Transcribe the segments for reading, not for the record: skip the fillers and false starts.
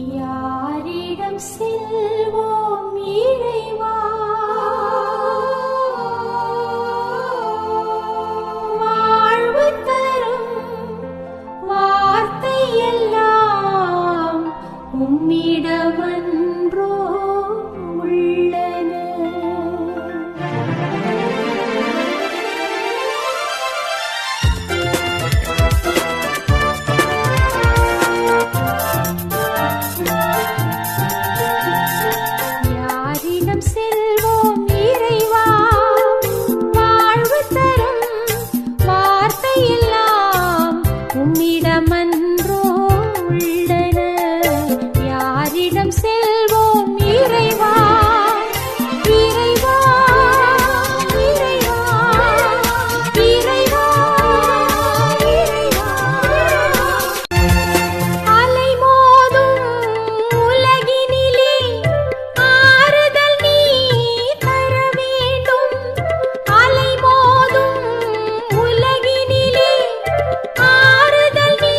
யாரிடம் செல்வோம் இறைவா, வாழ்வு தரும் வார்த்தை எல்லாம் உம்மிடமன்றோ உள்ளன. யாரிடம் செல்வோம் இறைவா, வாழ்வு தரும் வார்த்தை எல்லாம் உம்மிடமன்றோ உள்ளன. யாரிடம் செல்வோம் இறைவா, இறைவா, இறைவா, இறைவா, இறைவா. அலைமோதும் உலகினிலே ஆறுதல் நீ தர வேண்டும். அலைமோதும் உலகினிலே ஆறுதல் நீ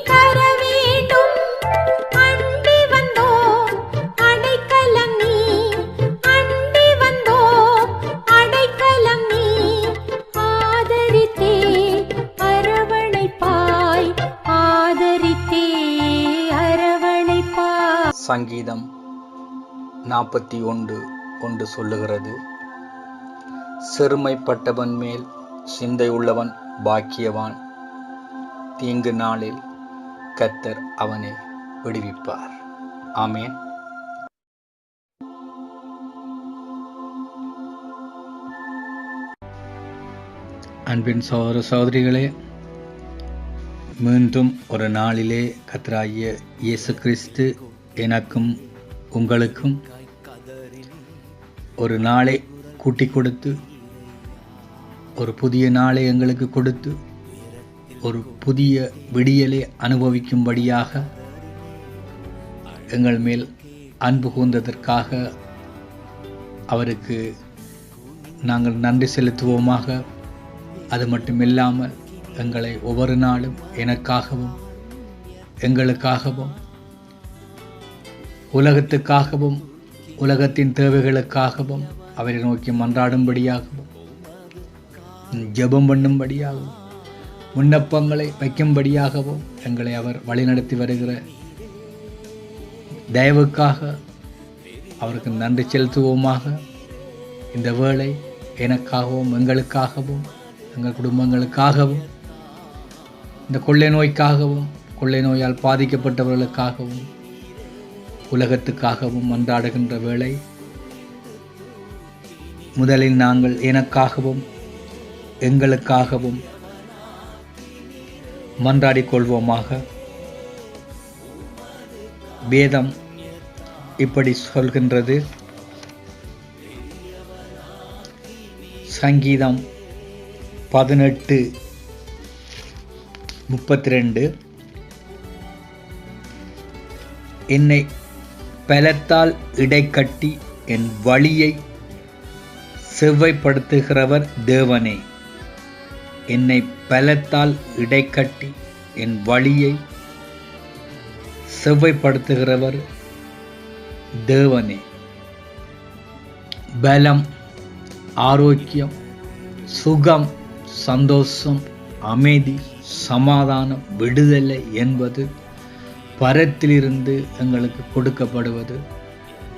தர வேண்டும். அண்டி வந்தோம் அடைக்கலம் நீ, அண்டி வந்தோம் அடைக்கலம் நீ. ஆதரித்தே அரவணைப்பாய், ஆதரித்தே அரவணைப்பாய். சங்கீதம் 41:1 சொல்லுகிறது, சிறுமைப்பட்டவன் மேல் சிந்தை உள்ளவன் பாக்கியவான், தீங்கு நாளில் கர்த்தர் அவனை விடுவிப்பார். ஆமென். அன்பின் சகோதர சகோதரிகளே, மீண்டும் ஒரு நாளிலே கர்த்தராகிய இயேசு கிறிஸ்து எனக்கும் உங்களுக்கும் ஒரு நாளை கூட்டி கொடுத்து, ஒரு புதிய நாளை எங்களுக்கு கொடுத்து, ஒரு புதிய விடியலை அனுபவிக்கும்படியாக எங்கள் மேல் அன்பு கூர்ந்ததற்காக அவருக்கு நாங்கள் நன்றி செலுத்துவோமாக. அது மட்டுமில்லாமல் எங்களை ஒவ்வொரு நாளும் எனக்காகவும் எங்களுக்காகவும் உலகத்துக்காகவும் உலகத்தின் தேவைகளுக்காகவும் அவரை நோக்கி மன்றாடும்படியாகவும் ஜெபம் பண்ணும்படியாகவும் விண்ணப்பங்களை வைக்கும்படியாகவும் எங்களை அவர் வழிநடத்தி வருகிற தயவுக்காக அவருக்கு நன்றி செலுத்துவோமாக. இந்த வேளை எனக்காகவும் எங்களுக்காகவும் எங்கள் குடும்பங்களுக்காகவும் இந்த கொள்ளை நோய்க்காகவும் கொள்ளை நோயால் பாதிக்கப்பட்டவர்களுக்காகவும் உலகத்துக்காகவும் மன்றாடுகின்ற வேளை, முதலில் நாங்கள் எனக்காகவும் எங்களுக்காகவும் மன்றாடிக் கொள்வோமாக. வேதம் இப்படி சொல்கின்றது, சங்கீதம் 18:32, என்னை பலத்தால் இடைக்கட்டி என் வழியை செவ்வைப்படுத்துகிறவர் தேவனே. என்னை பலத்தால் இடைக்கட்டி என் வழியை செவ்வைப்படுத்துகிறவர் தேவனே. பலம், ஆரோக்கியம், சுகம், சந்தோஷம், அமைதி, சமாதானம், விடுதலை என்பது பரத்திலிருந்து எங்களுக்கு கொடுக்கப்படுவது,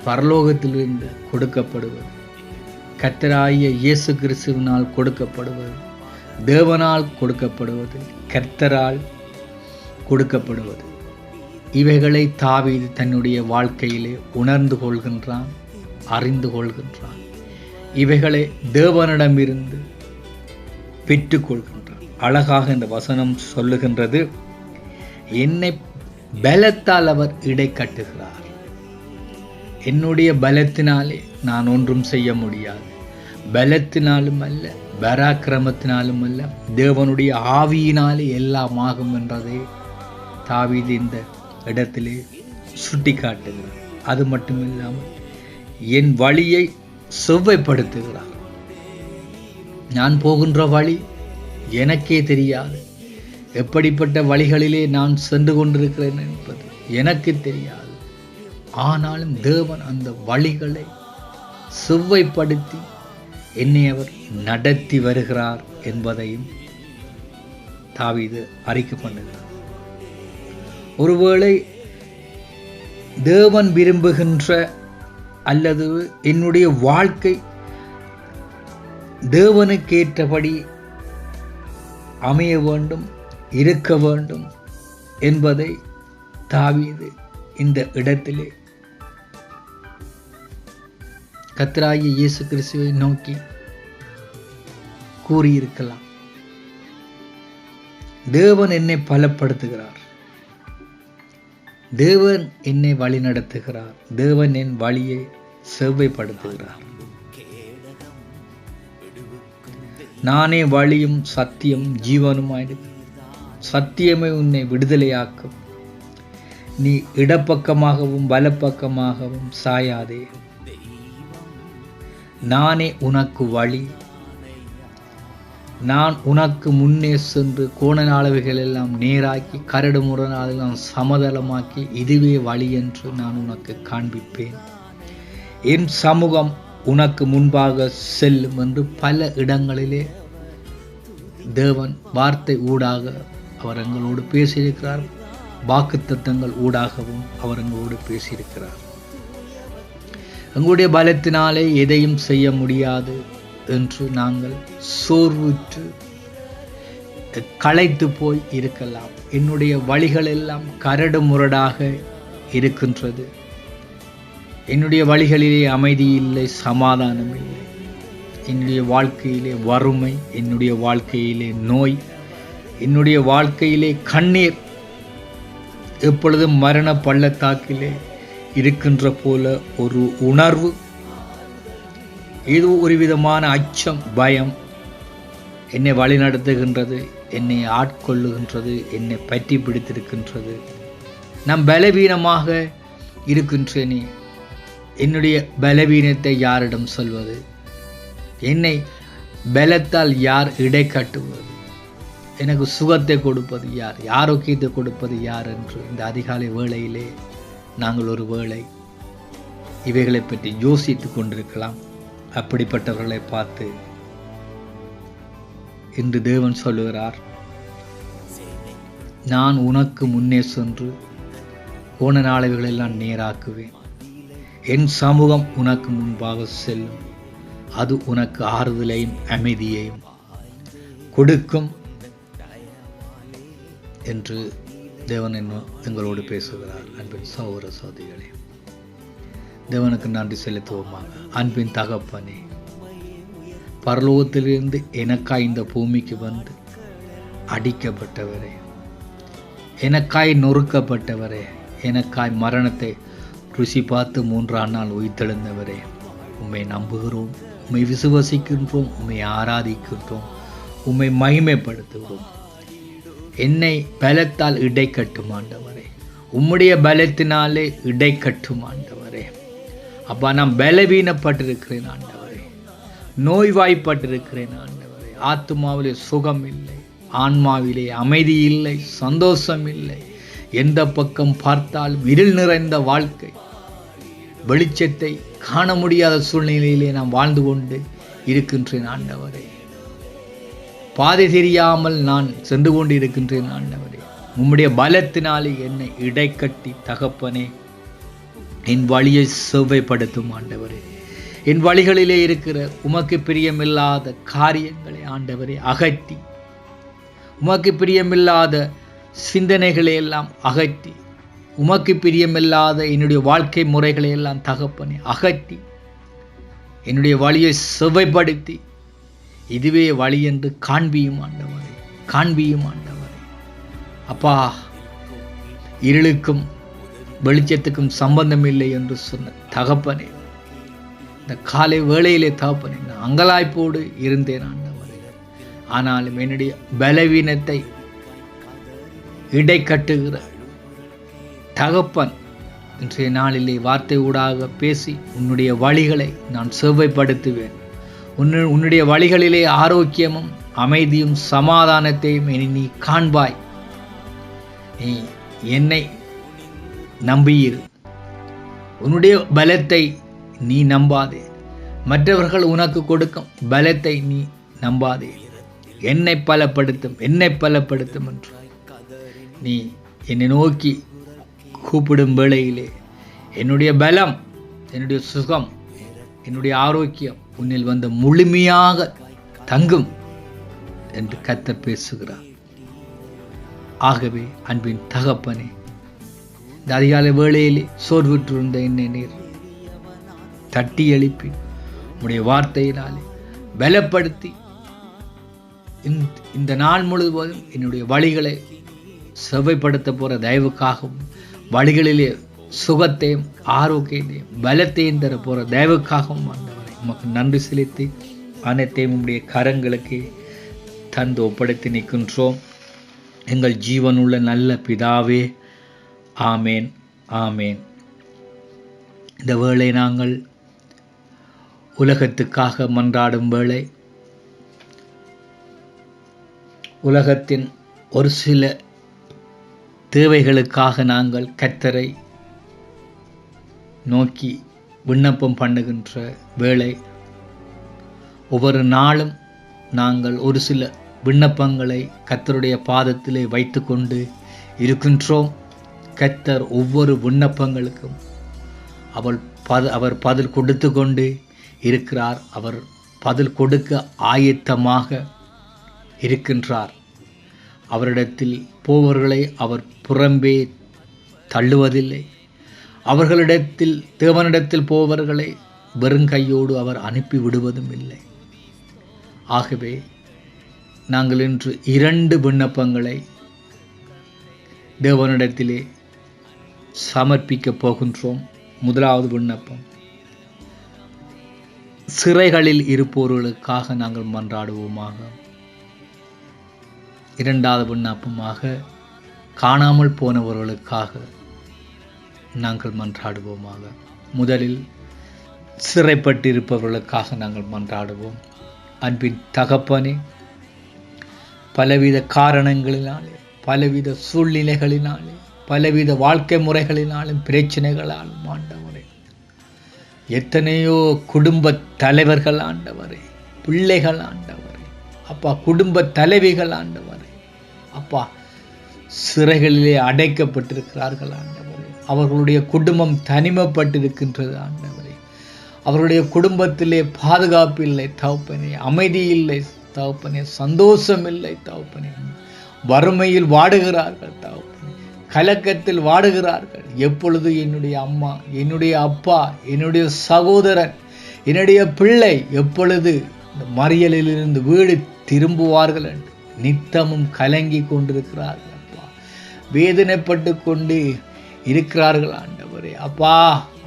பரலோகத்திலிருந்து கொடுக்கப்படுவது, கர்த்தராகிய இயேசு கிறிஸ்துவினால் கொடுக்கப்படுவது, தேவனால் கொடுக்கப்படுவது, கர்த்தரால் கொடுக்கப்படுவது. இவைகளை தாவீது தன்னுடைய வாழ்க்கையிலே உணர்ந்து கொள்கின்றான், அறிந்து கொள்கின்றான். இவைகளை தேவனிடமிருந்து பெற்றுக்கொள்கின்றான். அழகாக இந்த வசனம் சொல்லுகின்றது, என்னை பலத்தால் அவர் இடை கட்டுகிறார். என்னுடைய பலத்தினாலே நான் ஒன்றும் செய்ய முடியாது. பலத்தினாலும் அல்ல, பராக்கிரமத்தினாலும் அல்ல, தேவனுடைய ஆவியினாலே எல்லாம் ஆகும் என்றதை தாவீது இந்த இடத்திலே சுட்டி காட்டுகிறார். அது மட்டுமில்லாமல் என் வழியை செவ்வைப்படுத்துகிறார். நான் போகின்ற வழி எனக்கே தெரியாது, எப்படிப்பட்ட வழிகளிலே நான் சென்று கொண்டிருக்கிறேன் என்பது எனக்கு தெரியாது. ஆனாலும் தேவன் அந்த வழிகளை செவ்வைப்படுத்தி என்னை அவர் நடத்தி வருகிறார் என்பதையும் தாவீது அறிக்கை பண்ணுகிறார். ஒருவேளை தேவன் விரும்புகின்ற அல்லது என்னுடைய வாழ்க்கை தேவனுக்கேற்றபடி அமைய வேண்டும், இருக்க வேண்டும் என்பதை தாவீது இந்த இடத்திலே கர்த்தராகிய இயேசு கிறிஸ்துவை நோக்கி கூறியிருக்கலாம். தேவன் என்னை பலப்படுத்துகிறார், தேவன் என்னை வழி நடத்துகிறார், தேவன் என் வழியை செவ்வைப்படுத்துகிறார். நானே வழியும் சத்தியம் ஜீவனுமாயிருக்கிறேன். சத்தியமே உன்னை விடுதலையாக்கும். நீ இடப்பக்கமாகவும் வலப்பக்கமாகவும் சாயாதே. நானே உனக்கு வழி. நான் உனக்கு முன்னே சென்று கோணநாளவைகள் எல்லாம் நேராக்கி கரடு முரடாலெல்லாம் சமதளமாக்கி இதுவே வழி என்று நான் உனக்கு காண்பிப்பேன். என் சமூகம் உனக்கு முன்பாக செல்லும் என்று பல இடங்களிலே தேவன் வார்த்தை ஊடாக அவர் எங்களோடு பேசியிருக்கிறார். வாக்குத்தத்தங்கள் ஊடாகவும் அவர் எங்களோடு பேசியிருக்கிறார். எங்களுடைய பலத்தினாலே எதையும் செய்ய முடியாது என்று நாங்கள் சோர்வுற்று களைத்து போய் இருக்கலாம். என்னுடைய வழிகள் எல்லாம் கரடு முரடாக இருக்கின்றது. என்னுடைய வழிகளிலே அமைதி இல்லை, சமாதானம் இல்லை. என்னுடைய வாழ்க்கையிலே வறுமை, என்னுடைய வாழ்க்கையிலே நோய், என்னுடைய வாழ்க்கையிலே கண்ணீர், எப்பொழுதும் மரண பள்ளத்தாக்கிலே இருக்கின்ற போல ஒரு உணர்வு, ஏதோ ஒரு விதமான அச்சம், பயம் என்னை வழிநடத்துகின்றது, என்னை ஆட்கொள்ளுகின்றது, என்னை பற்றி பிடித்திருக்கின்றது. நான் பலவீனமாக இருக்கின்றேனே, என்னுடைய பலவீனத்தை யாரிடம் சொல்வது? என்னை பலத்தால் யார் இடை கட்டுவது? எனக்கு சுகத்தை கொடுப்பது யார்? ஆரோக்கியத்தை கொடுப்பது யார் என்று இந்த அதிகாலை வேளையிலே நாங்கள் ஒரு வேளை இவைகளை பற்றி யோசித்து கொண்டிருக்கலாம். அப்படிப்பட்டவர்களை பார்த்து இன்று தேவன் சொல்லுகிறார், நான் உனக்கு முன்னே சென்று கோணநாளவைகளெல்லாம் நேராக்குவேன். என் சமூகம் உனக்கு முன்பாக செல்லும். அது உனக்கு ஆறுதலையும் அமைதியையும் கொடுக்கும் என்று தேவன் எங்களோடு பேசுகிறார். அன்பின் சகோதர சகோதரிகளே, தேவனுக்கு நன்றி செலுத்துவோமாக. அன்பின் தகப்பனே, பரலோகத்திலிருந்து எனக்காய் இந்த பூமிக்கு வந்து அடிக்கப்பட்டவரே, எனக்காய் நொறுக்கப்பட்டவரே, எனக்காய் மரணத்தை ருசி பார்த்து 3ஆம் நாள் உயிர்த்தெழுந்தவரே, உம்மை நம்புகிறோம், உம்மை விசுவசிக்கின்றோம், உம்மை ஆராதிக்கின்றோம், உம்மை மகிமைப்படுத்துகிறோம். என்னை பலத்தால் இடை கட்டும் ஆண்டவரே, உம்முடைய பலத்தினாலே இடை கட்டும் ஆண்டவரே. அப்பா, நான் பலவீனப்பட்டிருக்கிறேன் ஆண்டவரே, நோய்வாய்ப்பட்டிருக்கிறேன் ஆண்டவரே. ஆத்மாவிலே சுகம் இல்லை, ஆன்மாவிலே அமைதி இல்லை, சந்தோஷம் இல்லை. எந்த பக்கம் பார்த்தாலும் இருள் நிறைந்த வாழ்க்கை, வெளிச்சத்தை காண முடியாத சூழ்நிலையிலே நான் வாழ்ந்து கொண்டு இருக்கின்றேன் ஆண்டவரே. பாதை தெரியாமல் நான் சென்று கொண்டு இருக்கின்றேன் ஆண்டவரே. உம்முடைய பலத்தினாலே என்னை இடைக்கட்டி தகப்பனே என் வழியை செவ்வைப்படுத்தும் ஆண்டவரே. என் வழிகளிலே இருக்கிற உமக்கு பிரியமில்லாத காரியங்களை ஆண்டவரே அகற்றி, உமக்கு பிரியமில்லாத சிந்தனைகளை எல்லாம் அகற்றி, உமக்கு பிரியமில்லாத என்னுடைய வாழ்க்கை முறைகளை எல்லாம் தகப்பனே அகற்றி, என்னுடைய வழியை செவ்வைப்படுத்தி இதுவே வழி என்று காண்பியும் ஆண்டவரே, காண்பியும் ஆண்டவரே. அப்பா, இருளுக்கும் வெளிச்சத்துக்கும் சம்பந்தம் இல்லை என்று சொன்ன தகப்பனே, இந்த காலை வேளையிலே தகப்பனே நான் அங்கலாய்ப்போடு இருந்தேன் ஆண்டவரே. ஆனாலும் என்னுடைய பலவீனத்தை இடை கட்டுகிற தகப்பன் இன்றைய நாளிலே வார்த்தை ஊடாக பேசி உன்னுடைய வழிகளை நான் செவ்வைப்படுத்துவேன். உன்னுடைய வழிகளிலே ஆரோக்கியமும் அமைதியும் சமாதானத்தையும் நீ காண்பாய். நீ என்னை நம்பியிரு. உன்னுடைய பலத்தை நீ நம்பாதே. மற்றவர்கள் உனக்கு கொடுக்கும் பலத்தை நீ நம்பாதே. என்னை பலப்படுத்தும் என்று நீ என்னை நோக்கி கூப்பிடும் வேளையிலே என்னுடைய பலம், என்னுடைய சுகம், என்னுடைய ஆரோக்கியம் உன்னில் வந்து முழுமையாக தங்கும் என்று கர்த்தர் பேசுகிறார். ஆகவே அன்பின் தகப்பனே, இந்த அதிகாலை வேளையிலே சோர்வுற்றிருந்த என்னை நீர் தட்டி எழுப்பி உம்முடைய வார்த்தையினாலே பலப்படுத்தி இந்த நாள் முழுவதும் என்னுடைய வழிகளை செவ்வைப்படுத்த போற தயவுக்காகவும், வழிகளிலே சுகத்தையும் ஆரோக்கியத்தையும் பலத்தையும் தர போற தயவுக்காகவும் ஆண்டவரே உமக்கு நன்றி செலுத்தி அனைத்தையும் உம்முடைய கரங்களுக்கு தந்து ஒப்படைத்து நிற்கின்றோம். எங்கள் ஜீவனுள்ள நல்ல பிதாவே, ஆமேன், ஆமேன். இந்த வேளை நாங்கள் உலகத்துக்காக மன்றாடும் வேளை, உலகத்தின் ஒரு சில தேவைகளுக்காக நாங்கள் கர்த்தரை நோக்கி விண்ணப்பம் பண்ணுகின்ற வேளை, ஒவ்வொரு நாளும் நாங்கள் ஒரு சில விண்ணப்பங்களை கர்த்தருடைய பாதத்திலே வைத்து கொண்டு இருக்கின்றோம். கர்த்தர் ஒவ்வொரு விண்ணப்பங்களுக்கும் அவர் பதில் கொடுத்து கொண்டு இருக்கிறார். அவர் பதில் கொடுக்க ஆயத்தமாக இருக்கின்றார். அவரிடத்தில் போவர்களை அவர் புறம்பே தள்ளுவதில்லை. தேவனிடத்தில் போவர்களை வெறுங்கையோடு அவர் அனுப்பி விடுவதும் இல்லை. ஆகவே நாங்கள் இன்று 2 விண்ணப்பங்களை தேவனிடத்திலே சமர்ப்பிக்கப் போகின்றோம். முதலாவது விண்ணப்பம், சிறைகளில் இருப்பவர்களுக்காக நாங்கள் மன்றாடுவோமாக. இரண்டாவது விண்ணப்பமாக, காணாமல் போனவர்களுக்காக நாங்கள் மன்றாடுவோமாக. முதலில் சிறைப்பட்டிருப்பவர்களுக்காக நாங்கள் மன்றாடுவோம். அன்பின் தகப்பனே, பலவித காரணங்களினாலே, பலவித சூழ்நிலைகளினாலே, பலவித வாழ்க்கை முறைகளினாலும் பிரச்சனைகளாலும் ஆண்டவரே, எத்தனையோ குடும்ப தலைவர்கள் ஆண்டவரே, பிள்ளைகள் ஆண்டவரே, அப்பா குடும்ப தலைவிகள் ஆண்டவரே, அப்பா சிறைகளிலே அடைக்கப்பட்டிருக்கிறார்கள் ஆண்டவரே. அவர்களுடைய குடும்பம் தனிமைப்பட்டிருக்கின்றது ஆண்டவரே. அவருடைய குடும்பத்திலே பாதுகாப்பு இல்லை தகப்பனே, அமைதி இல்லை தகப்பனே, சந்தோஷம் இல்லை தகப்பனே. வறுமையில் வாடுகிறார்கள் தகப்பனே, கலக்கத்தில் வாடுகிறார்கள். எப்பொழுது என்னுடைய அம்மா, என்னுடைய அப்பா, என்னுடைய சகோதரன், என்னுடைய பிள்ளை எப்பொழுது மறியலிலிருந்து வீடு திரும்புவார்கள் என்று நித்தமும் கலங்கி கொண்டிருக்கிறார்கள் அப்பா. வேதனைப்பட்டு கொண்டு இருக்கிறார்கள் ஆண்டவரே. அப்பா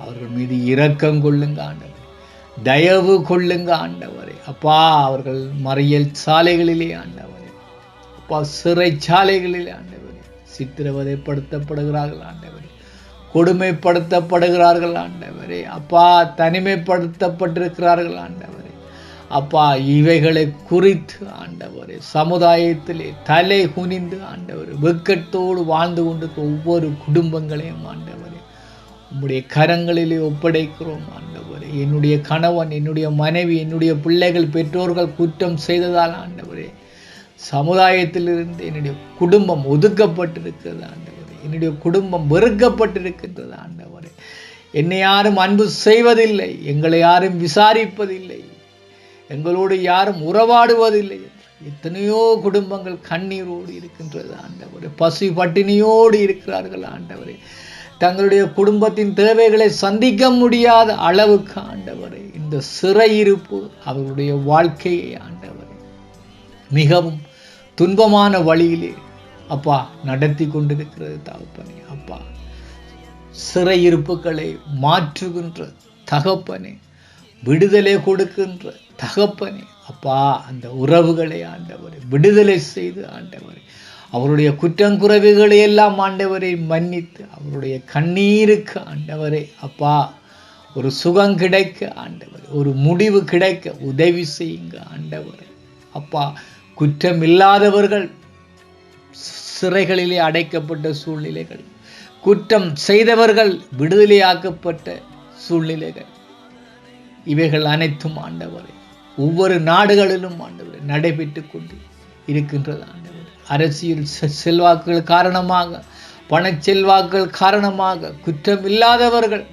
அவர்கள் மீது இரக்கம் கொள்ளுங்க ஆண்டவரே, தயவு கொள்ளுங்க ஆண்டவரே. அப்பா அவர்கள் மறியல் சாலைகளிலே ஆண்டவரே, அப்பா சிறை சாலைகளிலே ஆண்டவரே சித்திரவதைப்படுத்தப்படுகிறார்கள் ஆண்டவரே, கொடுமைப்படுத்தப்படுகிறார்கள் ஆண்டவரே. அப்பா தனிமைப்படுத்தப்பட்டிருக்கிறார்கள் ஆண்டவரே. அப்பா இவைகளை குறித்து ஆண்டவரே சமுதாயத்திலே தலை குனிந்து ஆண்டவரே வெட்கத்தோடு வாழ்ந்து கொண்டிருக்கிற ஒவ்வொரு குடும்பங்களையும் ஆண்டவரே உம்முடைய கரங்களிலே ஒப்படைக்கிறோம் ஆண்டவரே. என்னுடைய கணவன், என்னுடைய மனைவி, என்னுடைய பிள்ளைகள், பெற்றோர்கள் குற்றம் செய்ததால் ஆண்டவரே சமுதாயத்திலிருந்து என்னுடைய குடும்பம் ஒதுக்கப்பட்டிருக்கிறது ஆண்டவரே. என்னுடைய குடும்பம் வெறுக்கப்பட்டிருக்கின்றது ஆண்டவரே. என்னை யாரும் அன்பு செய்வதில்லை, எங்களை யாரும் விசாரிப்பதில்லை, எங்களோடு யாரும் உறவாடுவதில்லை. எத்தனையோ குடும்பங்கள் கண்ணீரோடு இருக்கின்றது ஆண்டவரே. பசி பட்டினியோடு இருக்கிறார்கள் ஆண்டவரே. தங்களுடைய குடும்பத்தின் தேவைகளை சந்திக்க முடியாத அளவுக்கு ஆண்டவரே இந்த சிறையிருப்பு அவர்களுடைய வாழ்க்கையை ஆண்டவரே மிகவும் துன்பமான வழியிலே அப்பா நடத்தி கொண்டிருக்கிறது தகப்பனே. அப்பா சிறையிருப்புகளை மாற்றுகின்ற தகப்பனே, விடுதலை கொடுக்கின்ற தகப்பனே, அப்பா அந்த உறவுகளை ஆண்டவரே விடுதலை செய்து ஆண்டவரே அவருடைய குற்றங்குறைவுகளை எல்லாம் ஆண்டவரை மன்னித்து அவருடைய கண்ணீருக்கு ஆண்டவரே அப்பா ஒரு சுகம் கிடைக்க ஆண்டவரே, ஒரு முடிவு கிடைக்க உதவி செய்யுங்க ஆண்டவரே. அப்பா குற்றம் இல்லாதவர்கள் சிறைகளிலே அடைக்கப்பட்ட சூழ்நிலைகள், குற்றம் செய்தவர்கள் விடுதலையாக்கப்பட்ட சூழ்நிலைகள் இவைகள் அனைத்தும் ஆண்டவரே ஒவ்வொரு நாடுகளிலும் ஆண்டவரே நடைபெற்றுக் கொண்டு இருக்கின்றது ஆண்டவரே. அரசியல் செல்வாக்குகள் காரணமாக, பண செல்வாக்குகள் காரணமாக குற்றம் இல்லாதவர்கள்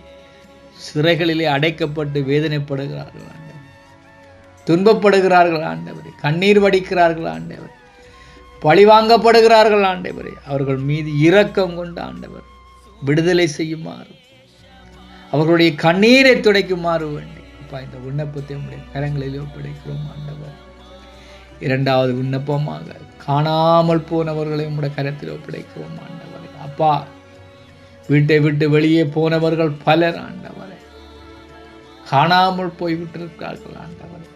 சிறைகளிலே அடைக்கப்பட்டு வேதனைப்படுகிறார்கள் ஆண்டவர், துன்பப்படுகிறார்கள் ஆண்டவரே, கண்ணீர் வடிக்கிறார்கள் ஆண்டவர், பழிவாங்கப்படுகிறார்கள் ஆண்டவரே. அவர்கள் மீது இரக்கம் கொண்ட ஆண்டவர் விடுதலை செய்யுமாறு, அவர்களுடைய கண்ணீரை துடைக்குமாறு வேண்டி அப்பா இந்த விண்ணப்பத்தை உடைய கரங்களில் ஒப்படைக்கிறோம் ஆண்டவர். இரண்டாவது விண்ணப்பமாக காணாமல் போனவர்களை உடைய கரத்தில் ஒப்படைக்கிறோம் ஆண்டவரே. அப்பா வீட்டை விட்டு வெளியே போனவர்கள் பலர் ஆண்டவரே காணாமல் போய்விட்டிருக்கிறார்கள் ஆண்டவரே,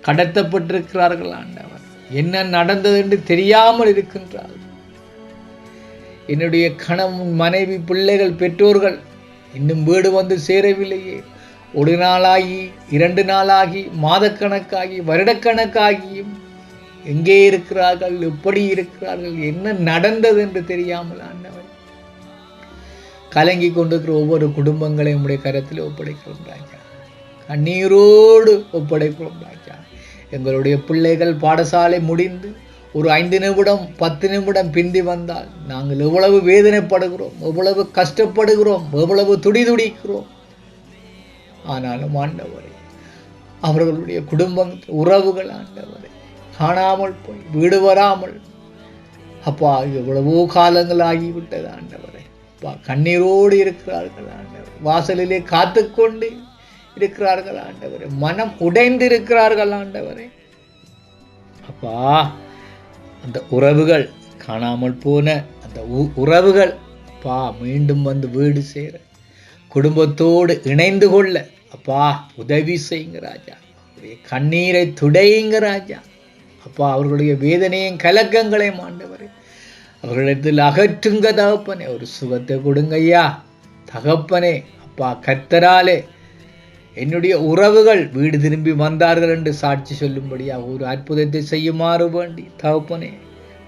கடத்தப்பட்டிருக்கிறார்கள் ஆண்டவர், என்ன நடந்தது என்று தெரியாமல் இருக்கின்றார்கள். என்னுடைய கணவன், மனைவி, பிள்ளைகள், பெற்றோர்கள் இன்னும் வீடு வந்து சேரவில்லையே, ஒரு நாளாகி 2 நாளாகி மாதக்கணக்காகி வருடக்கணக்காகியும் எங்கே இருக்கிறார்கள், எப்படி இருக்கிறார்கள், என்ன நடந்தது என்று தெரியாமல் ஆண்டவர் கலங்கி கொண்டிருக்கிற ஒவ்வொரு குடும்பங்களையும் உடைய கரத்தில் ஒப்படைக்கிறோம் ராஜா, கண்ணீரோடு ஒப்படைக்கிறோம் ராஜா. எங்களுடைய பிள்ளைகள் பாடசாலை முடிந்து ஒரு 5 நிமிடம் 10 நிமிடம் பிந்தி வந்தால் நாங்கள் எவ்வளவு வேதனைப்படுகிறோம், எவ்வளவு கஷ்டப்படுகிறோம், எவ்வளவு துடிதுடிக்கிறோம். ஆனாலும் ஆண்டவரே அவர்களுடைய குடும்பம் உறவுகள் ஆண்டவரே காணாமல் போய் வீடு வராமல் அப்பா எவ்வளவோ காலங்கள் ஆகிவிட்டது ஆண்டவரே. அப்பா கண்ணீரோடு இருக்கிறார்கள் ஆண்டவர், வாசலிலே காத்து கொண்டு இருக்கிறார்கள் ஆண்டவரே, மனம் உடைந்து இருக்கிறார்கள் ஆண்டவரே. அப்பா அந்த உறவுகள், காணாமல் போன அந்த உறவுகள் அப்பா மீண்டும் வந்து வீடு சேர, குடும்பத்தோடு இணைந்து கொள்ள அப்பா உதவி செய்யுங்க ராஜா, அவருடைய கண்ணீரை துடையுங்க ராஜா. அப்பா அவர்களுடைய வேதனையும் கலக்கங்களையும் ஆண்டவரே அவர்களிடத்தில் அகற்றுங்க தகப்பனே, ஒரு சுகத்தை கொடுங்க ஐயா தகப்பனே. அப்பா கர்த்தராலே என்னுடைய உறவுகள் வீடு திரும்பி வந்தார்கள் என்று சாட்சி சொல்லும்படியாக ஒரு அற்புதத்தை செய்யுமாறு வேண்டி தகப்பனே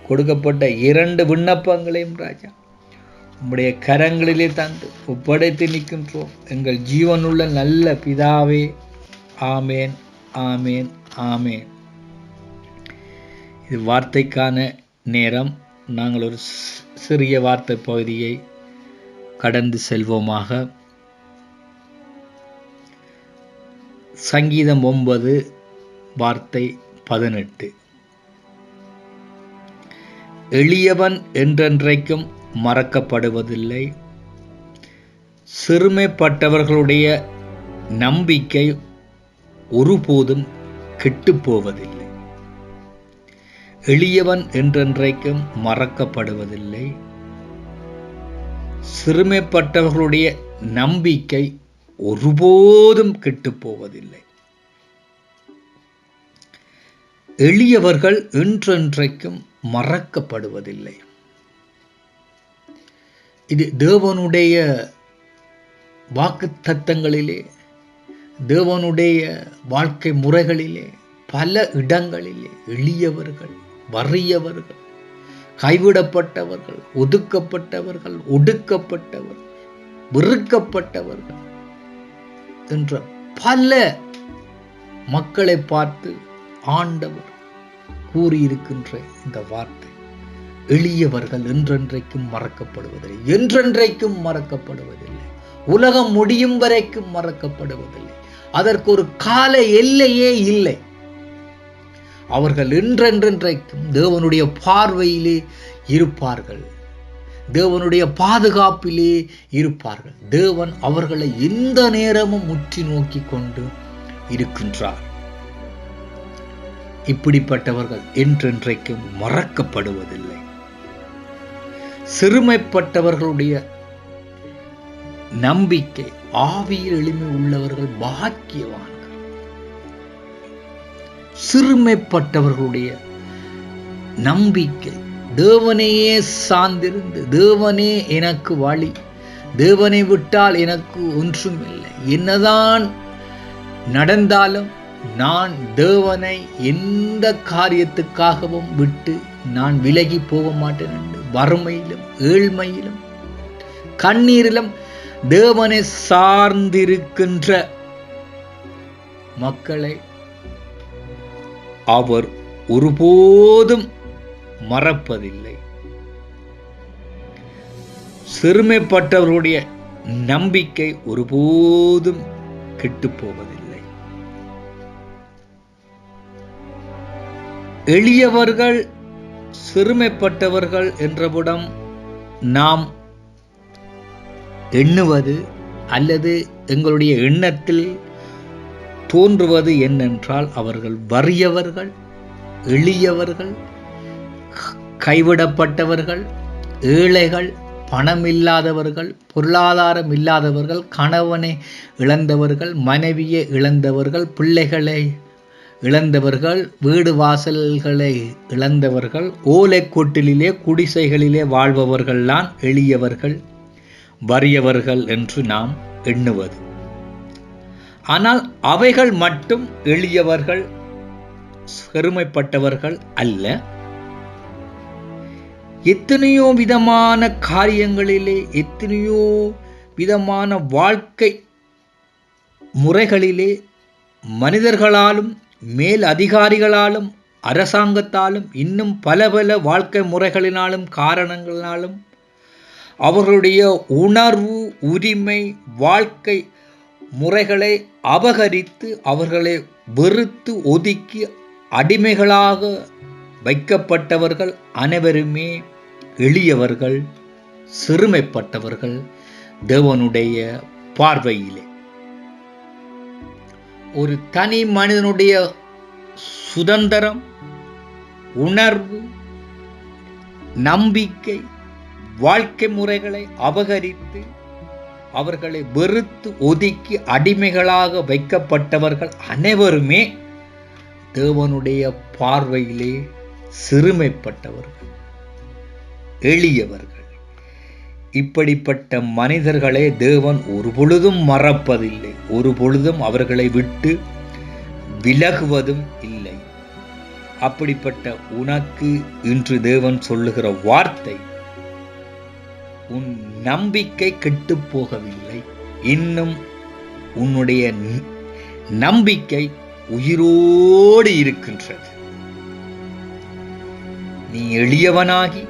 கொடுக்கப்பட்ட 2 விண்ணப்பங்களையும் ராஜா உம்முடைய கரங்களிலே தந்து ஒப்படைத்து நிற்கின்றோம் எங்கள் ஜீவனுள்ள நல்ல பிதாவே. ஆமேன், ஆமேன், ஆமேன். இது வார்த்தைக்கான நேரம். நாங்கள் ஒரு சிறிய வார்த்தை பகுதியை கடந்து செல்வோமாக. சங்கீதம் 9 வார்த்தை 18. எளியவன் என்றென்றைக்கும் மறக்கப்படுவதில்லை, சிறுமைப்பட்டவர்களுடைய நம்பிக்கை ஒருபோதும் கெட்டுப்போவதில்லை. எளியவன் என்றென்றைக்கும் மறக்கப்படுவதில்லை, சிறுமைப்பட்டவர்களுடைய நம்பிக்கை ஒருபோதும் கெட்டுப்போவதில்லை. எளியவர்கள் என்றென்றைக்கும் மறக்கப்படுவதில்லை. இது தேவனுடைய வாக்குத்தத்தங்களிலே, தேவனுடைய வாழ்க்கை முறைகளிலே பல இடங்களிலே எளியவர்கள், வறியவர்கள், கைவிடப்பட்டவர்கள், ஒதுக்கப்பட்டவர்கள், ஒடுக்கப்பட்டவர்கள், வெறுக்கப்பட்டவர்கள் என்ற பல மக்களை பார்த்து ஆண்டவர் கூறியிருக்கின்ற இந்த வார்த்தை, எளியவர்கள் என்றென்றைக்கும் மறக்கப்படுவதில்லை, என்றென்றைக்கும் மறக்கப்படுவதில்லை, உலகம் முடியும் வரைக்கும் மறக்கப்படுவதில்லை. அதற்கு ஒரு கால எல்லையே இல்லை. அவர்கள் என்றென்றைக்கும் தேவனுடைய பார்வையிலே இருப்பார்கள், தேவனுடைய பாதுகாப்பிலே இருப்பார்கள். தேவன் அவர்களை எந்த நேரமும் உற்று நோக்கி கொண்டு இருக்கின்றார். இப்படிப்பட்டவர்கள் என்றென்றைக்கும் மறக்கப்படுவதில்லை. சிறுமைப்பட்டவர்களுடைய நம்பிக்கை, ஆவியில் எளிமை உள்ளவர்கள் பாக்கியவான்கள். சிறுமைப்பட்டவர்களுடைய நம்பிக்கை தேவனையே சார்ந்திருந்து, தேவனே எனக்கு வழி, தேவனை விட்டால் எனக்கு ஒன்றுமில்லை, என்னதான் நடந்தாலும் நான் தேவனை எந்த காரியத்துக்காகவும் விட்டு நான் விலகி போக மாட்டேன் என்று வறுமையிலும் ஏழ்மையிலும் கண்ணீரிலும் தேவனை சார்ந்திருக்கின்ற மக்களை அவர் ஒருபோதும் மறப்பதில்லை. சிறுமைப்பட்டவருடைய நம்பிக்கை ஒருபோதும் கெட்டுப் போவதில்லை. எளியவர்கள், சிறுமைப்பட்டவர்கள் என்றவிடம் நாம் எண்ணுவது அல்லது எங்களுடைய எண்ணத்தில் தோன்றுவது என்னென்றால், அவர்கள் வறியவர்கள், எளியவர்கள், கைவிடப்பட்டவர்கள், ஏழைகள், பணம் இல்லாதவர்கள், பொருளாதாரம் இல்லாதவர்கள், கணவனை இழந்தவர்கள், மனைவியை இழந்தவர்கள், பிள்ளைகளை இழந்தவர்கள், வீடு வாசல்களை இழந்தவர்கள், ஓலைக்கொட்டிலே குடிசைகளிலே வாழ்பவர்கள்தான் எளியவர்கள், வறியவர்கள் என்று நாம் எண்ணுவது. ஆனால் அவைகள் மட்டும் எளியவர்கள், பெருமைப்பட்டவர்கள் அல்ல. எத்தனையோ விதமான காரியங்களிலே, எத்தனையோ விதமான வாழ்க்கை முறைகளிலே மனிதர்களாலும் மேல் அதிகாரிகளாலும் அரசாங்கத்தாலும் இன்னும் பல பல வாழ்க்கை முறைகளினாலும் காரணங்களினாலும் அவர்களுடைய உணர்வு, உரிமை, வாழ்க்கை முறைகளை அபகரித்து அவர்களை வெறுத்து ஒதுக்கி அடிமைகளாக வைக்கப்பட்டவர்கள் அனைவருமே எளியவர்கள், சிறுமைப்பட்டவர்கள் தேவனுடைய பார்வையிலே. ஒரு தனி மனிதனுடைய சுதந்திரம், உணர்வு, நம்பிக்கை, வாழ்க்கை முறைகளை அபகரித்து அவர்களை வெறுத்து ஒதுக்கி அடிமைகளாக வைக்கப்பட்டவர்கள் அனைவருமே தேவனுடைய பார்வையிலே சிறுமைப்பட்டவர்கள், எளியவர்கள். இப்படிப்பட்ட மனிதர்களை தேவன் ஒரு பொழுதும் மறப்பதில்லை, ஒரு பொழுதும் அவர்களை விட்டு விலகுவதும் இல்லை. அப்படிப்பட்ட உனக்கு இன்று தேவன் சொல்லுகிற வார்த்தை, உன் நம்பிக்கை கெட்டுப் போகவில்லை, இன்னும் உன்னுடைய நம்பிக்கை உயிரோடு இருக்கின்றது. நீ எளியவனாகி,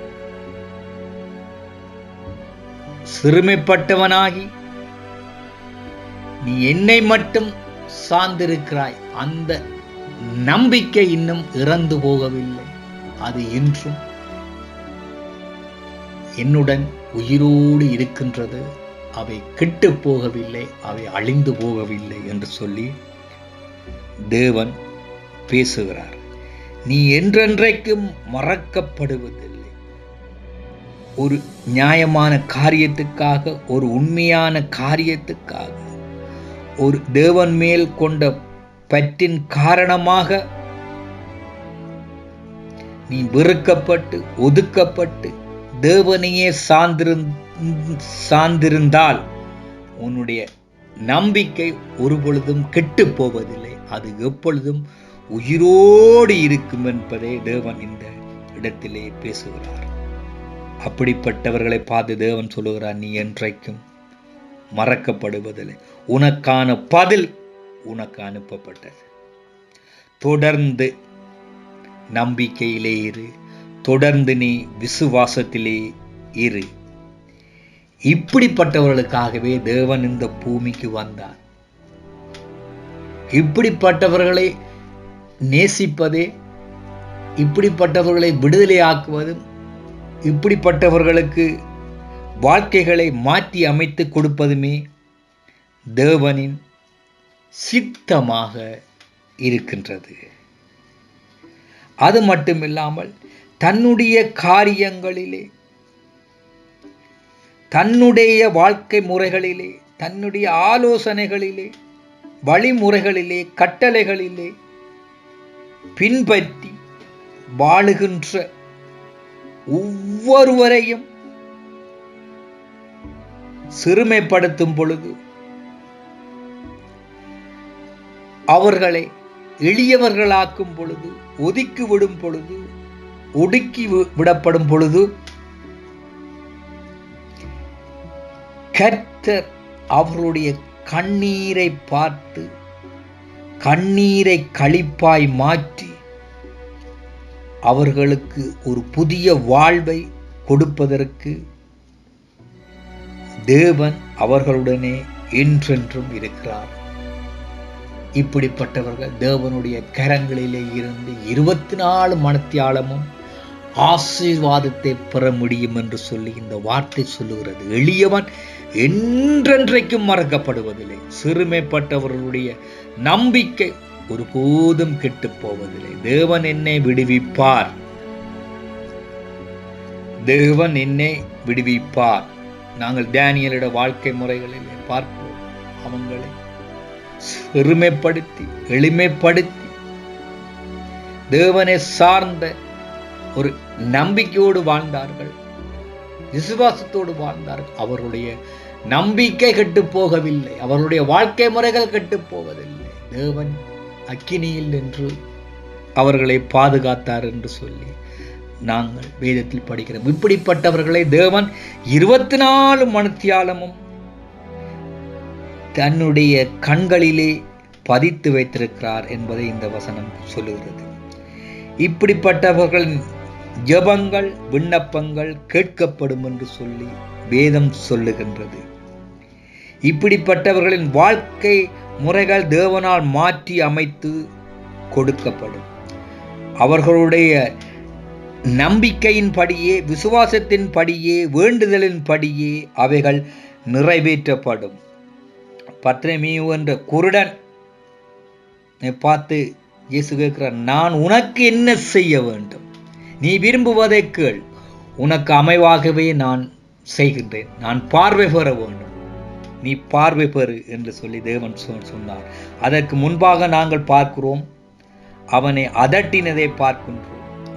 சிறுமைப்பட்டவனாகி, நீ என்னை மட்டும் சார்ந்திருக்கிறாய், அந்த நம்பிக்கை இன்னும் இறந்து போகவில்லை. அது இன்றும் என்னுடன் உயிரோடு இருக்கின்றது. அவை கெட்டு போகவில்லை, அவை அழிந்து போகவில்லை என்று சொல்லி தேவன் பேசுகிறார். நீ என்றென்றைக்கும் மறக்கப்படுவதில்லை. ஒரு நியாயமான காரியத்துக்காக, ஒரு உண்மையான காரியத்துக்காக, ஒரு தேவன் மேல் கொண்ட பற்றின் காரணமாக நீ வெறுக்கப்பட்டு ஒதுக்கப்பட்டு தேவனையே சார்ந்திருந்தால் உன்னுடைய நம்பிக்கை ஒரு பொழுதும் கெட்டு போவதில்லை, அது எப்பொழுதும் உயிரோடு இருக்கும் என்பதை தேவன் இந்த இடத்திலே பேசுகிறார். அப்படிப்பட்டவர்களை பார்த்து தேவன் சொல்லுகிறார், நீ என்றைக்கும் மறக்கப்படுவதில்லை, உனக்கான பதில் உனக்கு அனுப்பப்பட்டது. தொடர்ந்து நம்பிக்கையிலே இரு, தொடர்ந்து நீ விசுவாசத்திலே இரு. இப்படிப்பட்டவர்களுக்காகவே தேவன் இந்த பூமிக்கு வந்தார். இப்படிப்பட்டவர்களை நேசிப்பதே, இப்படிப்பட்டவர்களை விடுதலையாக்குவதும், இப்படிப்பட்டவர்களுக்கு வாழ்க்கைகளை மாற்றி அமைத்து கொடுப்பதுமே தேவனின் சித்தமாக இருக்கின்றது. அது மட்டுமில்லாமல் தன்னுடைய காரியங்களிலே, தன்னுடைய வாழ்க்கை முறைகளிலே, தன்னுடைய ஆலோசனைகளிலே, வழிமுறைகளிலே, கட்டளைகளிலே பின்பற்றி வாழுகின்ற ஒவ்வொருவரையும் சிறுமைப்படுத்தும் பொழுது, அவர்களை எளியவர்களாக்கும் பொழுது, ஒதுக்கி விடும் பொழுது, ஒடுக்கி விடப்படும் பொழுது கர்த்தர் அவர்களுடைய கண்ணீரை பார்த்து கண்ணீரை களிப்பாய் மாற்றி அவர்களுக்கு ஒரு புதிய வாழ்வை கொடுப்பதற்கு தேவன் அவர்களுடனே என்றென்றும் இருக்கிறார். இப்படிப்பட்டவர்கள் தேவனுடைய கரங்களிலே இருந்து 24 மணித்தியாலமும் ஆசீர்வாதத்தை பெற முடியும் என்று சொல்லி இந்த வார்த்தை சொல்லுகிறது. எளியவன் என்றென்றைக்கும் மறக்கப்படுவதில்லை. சிறுமைப்பட்டவர்களுடைய நம்பிக்கை ஒருபோதும் கெட்டு போவதில்லை. தேவன் என்னை விடுவிப்பார், தேவன் என்னை விடுவிப்பார். நாங்கள் தானியேலிட வாழ்க்கை முறைகளிலே பார்க்கிறோம். அவங்களை சிறுமைப்படுத்தி எளிமைப்படுத்தி தேவனை சார்ந்த ஒரு நம்பிக்கையோடு வாழ்ந்தார்கள், விசுவாசத்தோடு வாழ்ந்தார்கள். அவருடைய நம்பிக்கை கெட்டு போகவில்லை, அவருடைய வாழ்க்கை முறைகள் கெட்டு போவதில்லை. தேவன் அக்கினியில் நின்று அவர்களை பாதுகாத்தார் என்று சொல்லி நாங்கள் வேதத்தில் படிக்கிறோம். இப்படிப்பட்டவர்களை தேவன் 24 மணித்தியாலமும் தன்னுடைய கண்களிலே பதித்து வைத்திருக்கிறார் என்பதை இந்த வசனம் சொல்லுகிறது. இப்படிப்பட்டவர்களின் ஜெபங்கள் விண்ணப்பங்கள் கேட்கப்படும் என்று சொல்லி வேதம் சொல்லுகின்றது. இப்படிப்பட்டவர்களின் வாழ்க்கை முறைகள் தேவனால் மாற்றி அமைத்து கொடுக்கப்படும். அவர்களுடைய நம்பிக்கையின் படியே, விசுவாசத்தின் படியே, வேண்டுதலின் படியே அவைகள் நிறைவேற்றப்படும். பத்ரமேயு என்ற குருடன் பார்த்து இயேசு கேட்கிறார், நான் உனக்கு என்ன செய்ய வேண்டும்? நீ விரும்புவதை கேள், உனக்கு அமைவாகவே நான் செய்கின்றேன். நான் பார்வை பெற வேண்டும், நீ பார்வை பெறு என்று சொல்லி தேவன் சொன்னார். அதற்கு முன்பாக நாங்கள் பார்க்கிறோம், அவனை அதட்டினதை பார்க்கின்றோம்.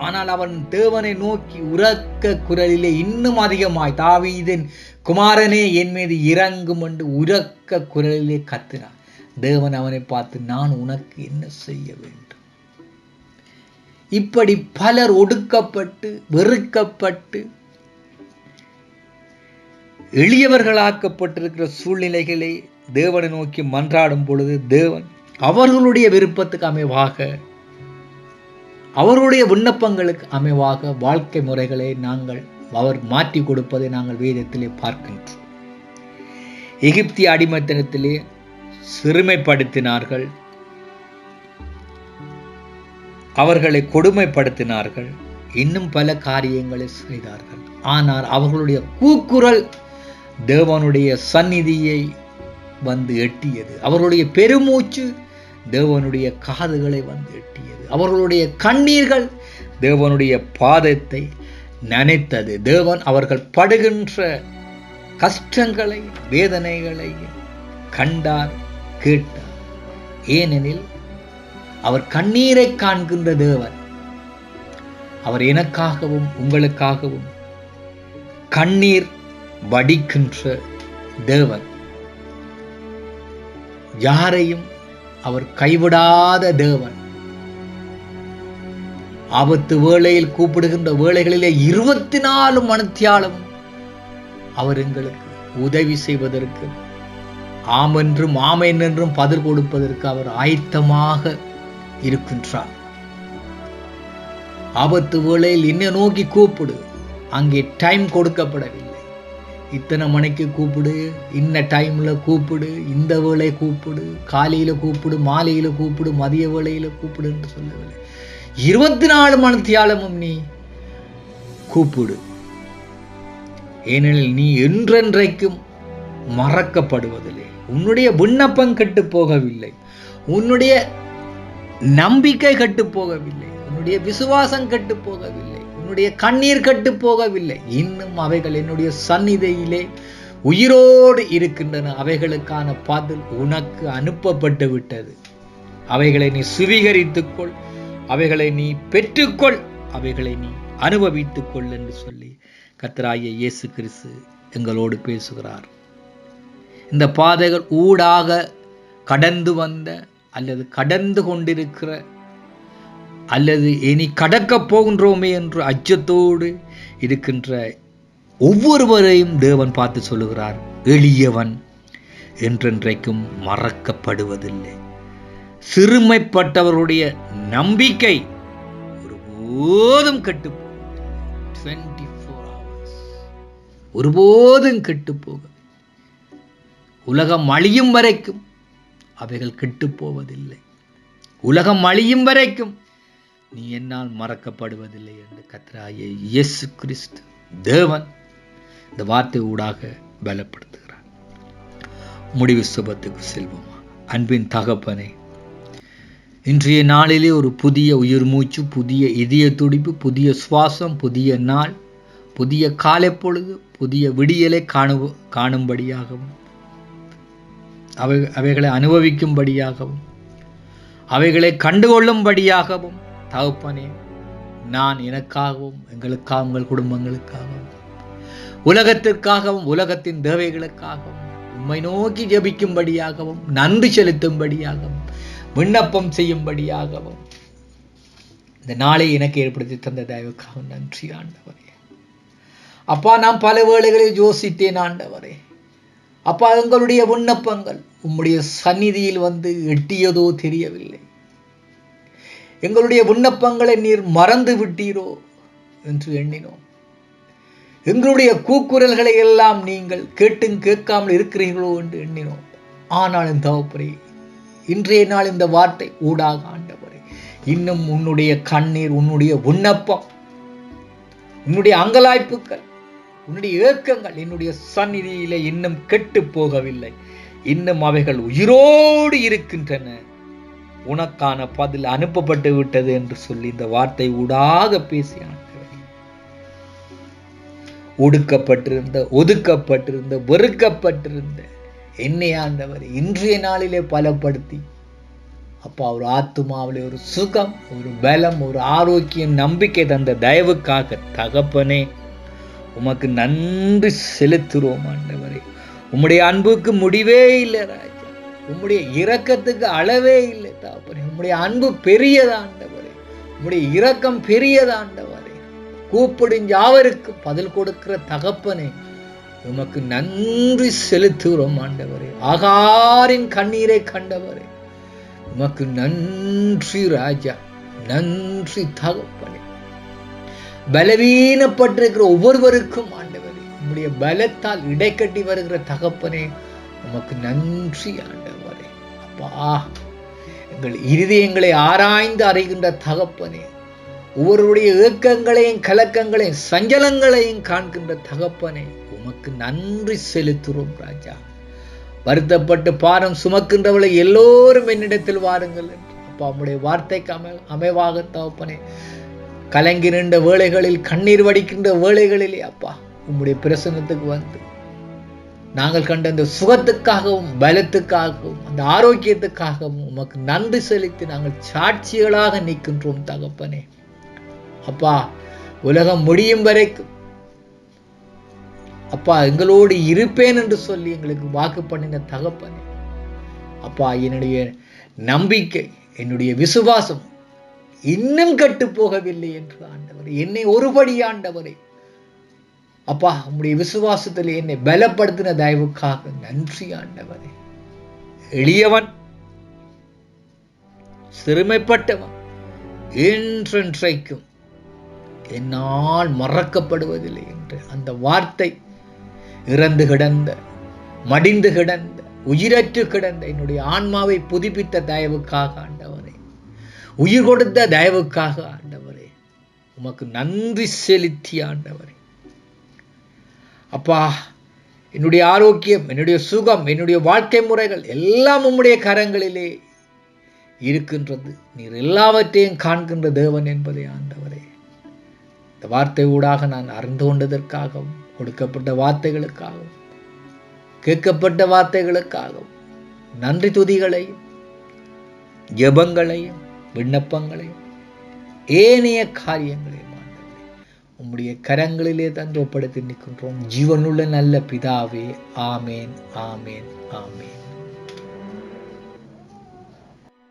ஆனால் அவன் தேவனை நோக்கி உரக்க குரலிலே இன்னும் அதிகமாய், தாவீதின் குமாரனே என் மீது இறங்கும் என்று உரக்க குரலிலே கத்தினான். தேவன் அவனை பார்த்து, நான் உனக்கு என்ன செய்ய வேண்டும்? இப்படி பலர் ஒடுக்கப்பட்டு வெறுக்கப்பட்டு எளியவர்களாக்கப்பட்டிருக்கிற சூழ்நிலைகளை தேவனை நோக்கி மன்றாடும் பொழுது தேவன் அவர்களுடைய விருப்பத்துக்கு அமைவாக, அவருடைய விண்ணப்பங்களுக்கு அமைவாக வாழ்க்கை முறைகளை அவர் மாற்றி கொடுப்பதை நாங்கள் வேதத்திலே பார்க்கின்றோம். எகிப்திய அடிமைத்தனத்திலே சிறுமைப்படுத்தினார்கள், அவர்களை கொடுமைப்படுத்தினார்கள், இன்னும் பல காரியங்களை செய்தார்கள். ஆனால் அவர்களுடைய கூக்குரல் தேவனுடைய சந்நிதியை வந்து எட்டியது. அவர்களுடைய பெருமூச்சு தேவனுடைய காதுகளை வந்து எட்டியது. அவர்களுடைய கண்ணீர்கள் தேவனுடைய பாதத்தை நனைத்தது. தேவன் அவர்கள் படுகின்ற கஷ்டங்களை வேதனைகளை கண்டார், கேட்டார். ஏனெனில் அவர் கண்ணீரை காண்கின்ற தேவன். அவர் எனக்காகவும் உங்களுக்காகவும் கண்ணீர் வடிக்கின்ற தேவன். யாரையும் அவர் கைவிடாத தேவன். ஆபத்து வேளையில் கூப்பிடுகின்ற வேளைகளிலே 24 மணித்தியாலும் அவர் எங்களுக்கு உதவி செய்வதற்கு, ஆமென்றும் ஆமென் என்றும் பதில் கொடுப்பதற்கு அவர் ஆயத்தமாக இருக்கின்றார். ஆபத்து வேளையில் என்ன நோக்கி கூப்பிடு, அங்கே டைம் கொடுக்கப்படவில்லை. இத்தனை மணிக்கு கூப்பிடு, இன்ன டைம்ல கூப்பிடு, இந்த வேளை கூப்பிடு, காலையில கூப்பிடு, மாலையில கூப்பிடு, மதிய வேளையில கூப்பிடு என்று சொல்லவில்லை. 24 மணித்தியாலமும் நீ கூப்பிடு. ஏனெனில் நீ என்றென்றைக்கும் மறக்கப்படுவதில்லை. உன்னுடைய விண்ணப்பம் கெட்டு போகவில்லை, உன்னுடைய நம்பிக்கை கெட்டு போகவில்லை, உன்னுடைய விசுவாசம் கெட்டு போகவில்லை, உன்னுடைய கண்ணீர் கெட்டு போகவில்லை. இன்னும் அவைகள் என்னுடைய சந்நிதியிலே உயிரோடு இருக்கின்றன. அவைகளுக்கான பதில் உனக்கு அனுப்பப்பட்டு விட்டது. அவைகளை நீ சுவீகரித்துக்கொள், அவைகளை நீ பெற்றுக்கொள், அவைகளை நீ அனுபவித்துக் கொள் என்று சொல்லி கர்த்தராகிய இயேசு கிறிஸ்து எங்களோடு பேசுகிறார். இந்த பாதைகள் ஊடாக கடந்து வந்த அல்லது கடந்து கொண்டிருக்கிற அல்லது இனி கடக்கப் போகின்றோமே என்று அச்சத்தோடு இருக்கின்ற ஒவ்வொருவரையும் தேவன் பார்த்து சொல்லுகிறார், எளியவன் என்றென்றைக்கும் மறக்கப்படுவதில்லை. சிறுமைப்பட்டவருடைய நம்பிக்கை ஒருபோதும் கெட்டு 24 hours ஒருபோதும் கெட்டு போக, உலகம் அழியும் வரைக்கும் அவைகள் கெட்டு போவதில்லை. உலகம் அழியும் வரைக்கும் நீ என்னால் மறக்கப்படுவதில்லை என்று கர்த்தராகிய இயேசு கிறிஸ்து தேவன் இந்த வார்த்தை ஊடாக பலப்படுத்துகிறார். முடிவு சுபத்துக்கு செல்வோமா? அன்பின் தகப்பனே, இன்றைய நாளிலே ஒரு புதிய உயிர் மூச்சு, புதிய இதய துடிப்பு, புதிய சுவாசம், புதிய நாள், புதிய காலை பொழுது, புதிய விடியலை காணும்படியாகவும் அவைகளை அனுபவிக்கும்படியாகவும் அவைகளை கண்டுகொள்ளும்படியாகவும் தகப்பனே, நான் எனக்காகவும் எங்களுக்காகவும் எங்கள் குடும்பங்களுக்காகவும் உலகத்திற்காகவும் உலகத்தின் தேவைகளுக்காகவும் உம்மை நோக்கி ஜெபிக்கும்படியாகவும் நன்றி செலுத்தும்படியாகவும் விண்ணப்பம் செய்யும்படியாகவும் இந்த நாளை எனக்கு ஏற்படுத்தி தந்த தயவுக்காக நன்றி ஆண்டவரே. அப்பா, நான் பல வேளைகளில் யோசித்தேன் ஆண்டவரே. அப்பா, எங்களுடைய விண்ணப்பங்கள் உம்முடைய சந்நிதியில் வந்து எட்டியதோ தெரியவில்லை. எங்களுடைய விண்ணப்பங்களை நீர் மறந்து விட்டீரோ என்று எண்ணினோம். எங்களுடைய கூக்குரல்களை எல்லாம் நீங்கள் கேட்டும் கேட்காமல் இருக்கிறீர்களோ என்று எண்ணினோம். ஆனாலும் தகப்பனே, இன்றைய நாள் இந்த வார்த்தை ஊடாக ஆண்டவரே, இன்னும் உன்னுடைய கண்ணீர், உன்னுடைய விண்ணப்பம், உன்னுடைய அங்கலாய்ப்புகள், உன்னுடைய ஏக்கங்கள் என்னுடைய சந்நிதியிலே இன்னும் கெட்டு போகவில்லை. இன்னும் அவைகள் உயிரோடு இருக்கின்றன. உனக்கான பதில் அனுப்பப்பட்டு விட்டது என்று சொல்லி இந்த வார்த்தை ஊடாக பேசி ஆண்டவரே, ஒடுக்கப்பட்டிருந்த, ஒதுக்கப்பட்டிருந்த, வெறுக்கப்பட்டிருந்த என்னை ஆண்டவரே இன்றைய நாளிலே பலப்படுத்தி அப்பா, ஒரு ஆத்துமாவிலே ஒரு சுகம், ஒரு பலம், ஒரு ஆரோக்கியம், நம்பிக்கை தந்த தயவுக்காக தகப்பனே உமக்கு நன்றி செலுத்துகிறோம் ஆண்டவரே. உம்முடைய அன்புக்கு முடிவே இல்லை ராஜா. உம்முடைய இரக்கத்துக்கு அளவே இல்லை தகப்பனே. உம்முடைய அன்பு பெரியதாண்டவரே. உம்முடைய இரக்கம் பெரியதாண்டவரே. கூப்பிடும் யாவருக்கு பதில் கொடுக்கிற தகப்பனே உமக்கு நன்றி செலுத்துகிறோம் ஆண்டவரே. ஆகாரின் கண்ணீரை கண்டவரே உமக்கு நன்றி ராஜா. நன்றி தகப்பனே. பலவீனப்பட்டிருக்கிற ஒவ்வொருவருக்கும் ஆண்டவரே உம்முடைய பலத்தால் இடைக்கட்டி வருகிற தகப்பனே உமக்கு நன்றி ஆண்டவரே. அப்பா, எங்கள் இருதயங்களை ஆராய்ந்து அறிகின்ற தகப்பனே, ஒவ்வொருடைய ஏக்கங்களையும் கலக்கங்களையும் சஞ்சலங்களையும் காண்கின்ற தகப்பனே உமக்கு நன்றி செலுத்துகிறோம் ராஜா. வருத்தப்பட்டு பாரம் சுமக்கின்றவளை எல்லோரும் என்னிடத்தில் வாருங்கள் என்று அப்பா உம்முடைய வார்த்தைக்கு அமைவாக தகப்பனே, கலங்கி நின்ற வேளைகளில், கண்ணீர் வடிக்கின்ற வேளைகளிலே அப்பா உம்முடைய பிரசன்னத்துக்கு வந்து நாங்கள் கண்ட அந்த சுகத்துக்காகவும் பலத்துக்காகவும் அந்த ஆரோக்கியத்துக்காகவும் உமக்கு நன்றி செலுத்தி நாங்கள் சாட்சிகளாக நிற்கின்றோம் தகப்பனே. அப்பா, உலகம் முடியும் வரைக்கும் அப்பா எங்களோடு இருப்பேன் என்று சொல்லி எங்களுக்கு வாக்கு பண்ணின தகப்பனே, அப்பா என்னுடைய நம்பிக்கை, என்னுடைய விசுவாசம் இன்னும் கெட்டு போகவில்லை என்று ஆண்டவரே, என்னை ஒருபடி ஆண்டவரே அப்பா உம்முடைய விசுவாசத்தில் என்னை பலப்படுத்தின தயவுக்காக நன்றி ஆண்டவரே. எளியவன், சிறுமைப்பட்டவன் என்றென்றைக்கும் என்னால் மறக்கப்படுவதில்லை என்று அந்த வார்த்தை இறந்து கிடந்த, மடிந்து கிடந்த, உயிரற்று கிடந்த என்னுடைய ஆன்மாவை புதுப்பித்த தயவுக்காக ஆண்டவரே, உயிர் கொடுத்த தயவுக்காக ஆண்டவரே உமக்கு நன்றி செலுத்தி ஆண்டவரே. அப்பா, என்னுடைய ஆரோக்கியம், என்னுடைய சுகம், என்னுடைய வாழ்க்கை முறைகள் எல்லாம் உம்முடைய கரங்களிலே இருக்கின்றது. நீர் எல்லாவற்றையும் காண்கின்ற தேவன் என்பதை ஆண்டவரே இந்த வார்த்தை ஊடாக நான் அறிந்து கொண்டதற்காகவும், கொடுக்கப்பட்ட வார்த்தைகளுக்காகவும், கேட்கப்பட்ட வார்த்தைகளுக்காகவும் நன்றி துதிகளையும் ஜெபங்களையும் விண்ணப்பங்களையும் ஏனைய காரியங்களையும் உம்முடைய கரங்களிலே தந்து ஒப்படைத்து நிற்கின்றோம். ஜீவனுள்ள நல்ல பிதாவே, ஆமேன், ஆமேன், ஆமேன்.